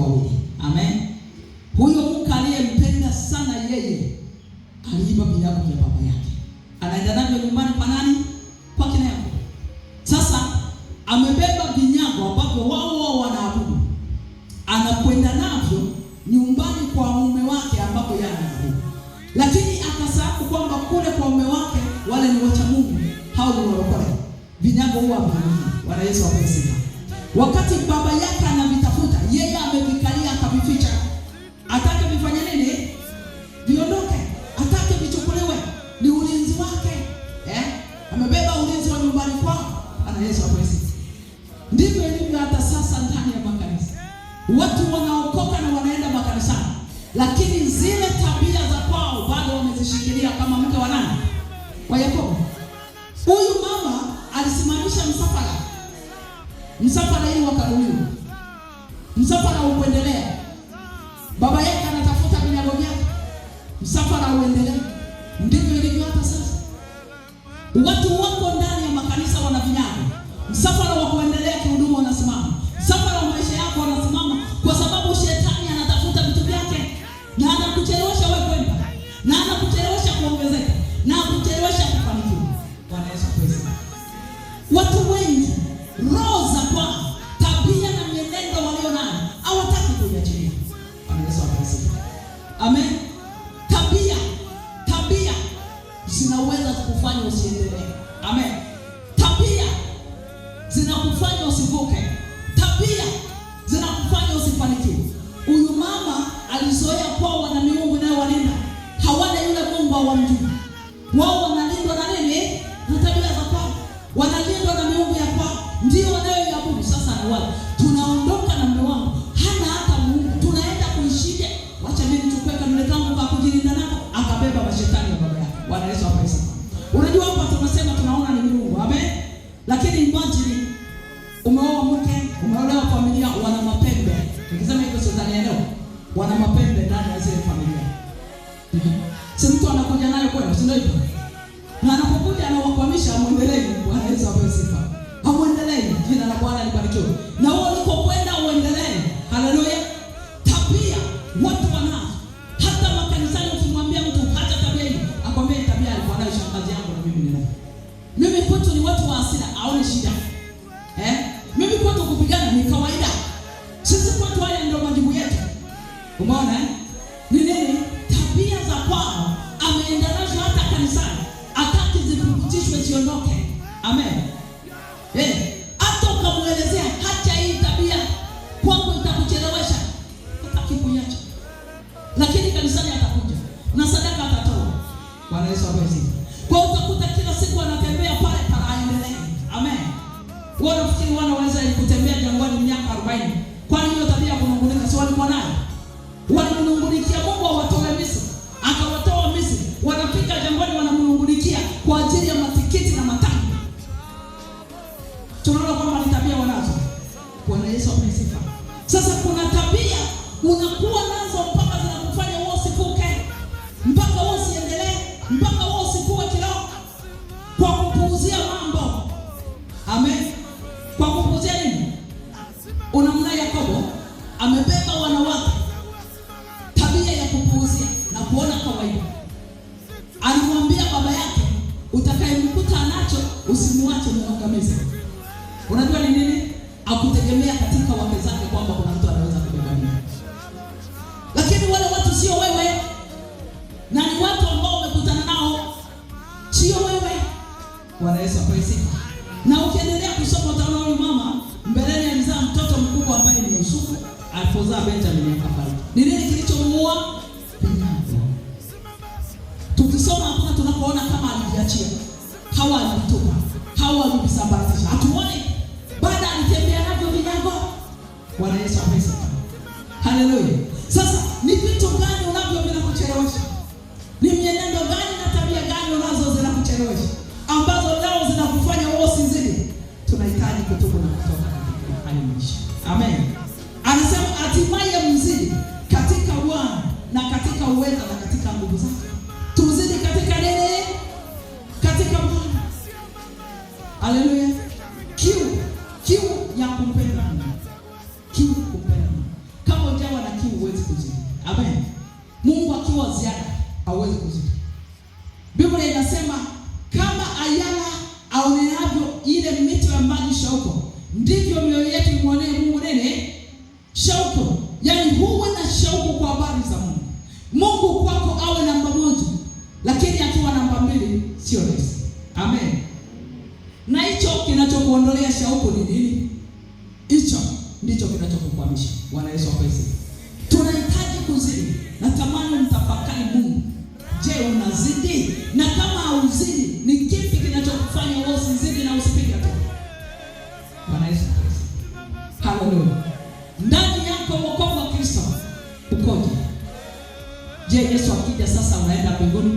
wawili. Amen. Huyo mke aliyempenda sana yeye aliiba vinyago vya baba yake, anaenda navyo nyumbani kwa nani? Kwa kina Yakobo. Sasa amebeba vinyago ambavyo wao wanaabudu, anakwenda navyo nyumbani kwa mume wake ambapo yeye anaabudu, lakini akasahau kwamba kule kwa mume wake wale ni wacha Mungu, hao ni walokole. Vinyago huwa vingi. Bwana Yesu apewe. Wakati baba yake anavitafuta, yeye amevikalia akavificha. Atake vifanye nini? Viondoke. Atake vichukuliwe. Ni ulinzi wake. Amebeba ulinzi wa nyumbani kwao. Bwana Yesu apewe. Ndivyo ilivyo hata sasa ndani ya makanisa. Watu wanaokoka na wanaenda makanisani, lakini zile tabia za kwao bado wamezishikilia kama mke wa nani? Wa Yakobo. Huyu mama alisimamisha msafara ili wakaruhuliwa. Msafara uendelee. Baba yake anatafuta vinyago vyake, msafara uendelee. Ndivyo ilivyo hata sasa. Watu wako ndani ya makanisa wana vinyago, msafara wa kuendelea kihudumu unasimama, msafara wa maisha yako unasimama, kwa sababu shetani anatafuta vitu vyake na anakuchelewesha wewe kwenda, na anakuchelewesha kuongezeka, na anakuchelewesha kufanikiwa. Bwana Yesu asifiwe. Watu wengi roho za kwao, tabia na mienendo walio nayo hawataki kuiachilia. Bwana Yesu asifiwe. Amen. Tabia zinaweza kukufanya usiendelee. Amen. Tabia zinakufanya usivuke. Tabia zinakufanya usifanikiwe. Huyu mama alizoea kwa wana miungu nayo walinda. Hawana yule Mungu hawamjui. Wao wanalindwa na nini? Na tabia za kwao. Wanalindwa na miungu ya kwao. Ndio wanayoiabudu. Sasa na wale tunaondoka na mume wangu hana hata Mungu, tunaenda kuishije? Wacha mimi nichukue kanuni zangu kwa kujilinda nako. Akabeba mashetani ya baba yake. Bwana Yesu asifiwe. Unajua hapa tunasema tunaona ni miungu. Amen. Lakini imagine umeoa mke, umeolewa familia wana mapembe. Nikisema hivyo shetani eneo wana mapembe ndani ya zile familia. Si mtu anakuja nayo kwenu, si ndio hivyo? Na anapokuja anawakwamisha muendelee. Bwana Yesu asifiwe. Hamuendelee. Jina la Bwana libarikiwe. Na wewe ulipokwenda uendelee. Haleluya. Tabia watu wanao. Hata makanisani ukimwambia mtu hata tabia hii, akwambia tabia alikuwa nayo shangazi yangu na mimi ninayo. Mimi kwetu ni watu wa hasira, haoni shida. Mimi kwetu kupigana ni kawaida. Sisi kwetu haya ndio majibu yetu. Umeona ni nini? Tabia za kwao ameenda nazo hata kanisani. Hataki zipitishwe ziondoke. Amen. Hata ukamuelezea hacha hii tabia kwako itakuchelewesha, hataki kuiacha. Lakini kanisani atakuja na sadaka atatoa. Bwana Yesu asifiwe. Kwa utakuta kila siku anatembea pale aendelee. Amen. Wewe unafikiri wanaweza kutembea jangwani miaka 40? Kwani hiyo tabia kunungunika si walikuwa nayo? Walimnungunikia Mungu awatoe Misri. Akawatoa Misri. Wanafika jangwani wanamnungunikia kwa ajili ya matikiti na matango. Tunaona kwamba ni tabia wanazo. Bwana Yesu asifiwe. Sasa kuna tabia unakuwa nazo mpaka zinakufanya wewe usifuke, mpaka wewe usiendelee, mpaka wewe usikue kiroho kwa kupuuzia mambo. Amen. Kwa kupuuzia nini? Unamna Yakobo amebeba wanawake, tabia ya kupuuzia na kuona kawaida. Alimwambia baba yake, utakayemkuta anacho usimwache muangamize. Unajua ni nini? Akutegemea katika wake zake kwamba kuna mtu anaweza kubeba nini. Lakini wale watu sio wewe. Na ni watu ambao umekutana nao sio wewe. Bwana Yesu asifiwe. Na ukiendelea kusoma utaona huyu mama mbeleni alizaa mtoto mkubwa ambaye ni Yusufu, alipozaa Benjamin akafariki. Ni nini kilichomuua? Tukisoma hapa tunapoona kama alijiachia. Hawa alitupa. Hawa alivisambaratisha. Hatuone baada alitembea navyo vinyago. Bwana Yesu asifiwe. Haleluya. Sasa ni vitu gani unavyo vinakuchelewesha? Ni mienendo gani na tabia gani unazo zinakuchelewesha, ambazo leo zinakufanya wewe usizidi? Tunahitaji kutubu na kutoka katika hali maisha. Amen. Anasema hatimaye mzidi katika Bwana na katika uweza na katika nguvu zake. Tuzidi katika nini? Katika Bwana. Haleluya. Kiu ya kumpenda Mungu. Kiu kumpenda Mungu. Kama umebarikiwa huwezi kuzidi. Amen. Mungu akiwa ziada hauwezi kuzidi. Biblia inasema kama ayala aoneavyo ile mito ya maji shauko, ndivyo mioyo yetu imwonee Mungu nene shauko. Yaani huwe na shauku kwa habari za Mungu. Mungu kwako awe namba moja, lakini akiwa namba mbili sio rahisi. Amen. Na hicho kinachokuondolea shauku ni nini? Hicho ndicho kinachokukwamisha. Bwana Yesu asifiwe. Tunahitaji kuzidi. Natamani mtafakari Mungu. Je, unazidi? Na kama hauzidi, ni kipi kinachokufanya wewe usizidi na usipige hatua? Bwana Yesu asifiwe. Haleluya. Ndani yako wokovu wa Kristo ukoje? Je, Yesu akija sasa unaenda mbinguni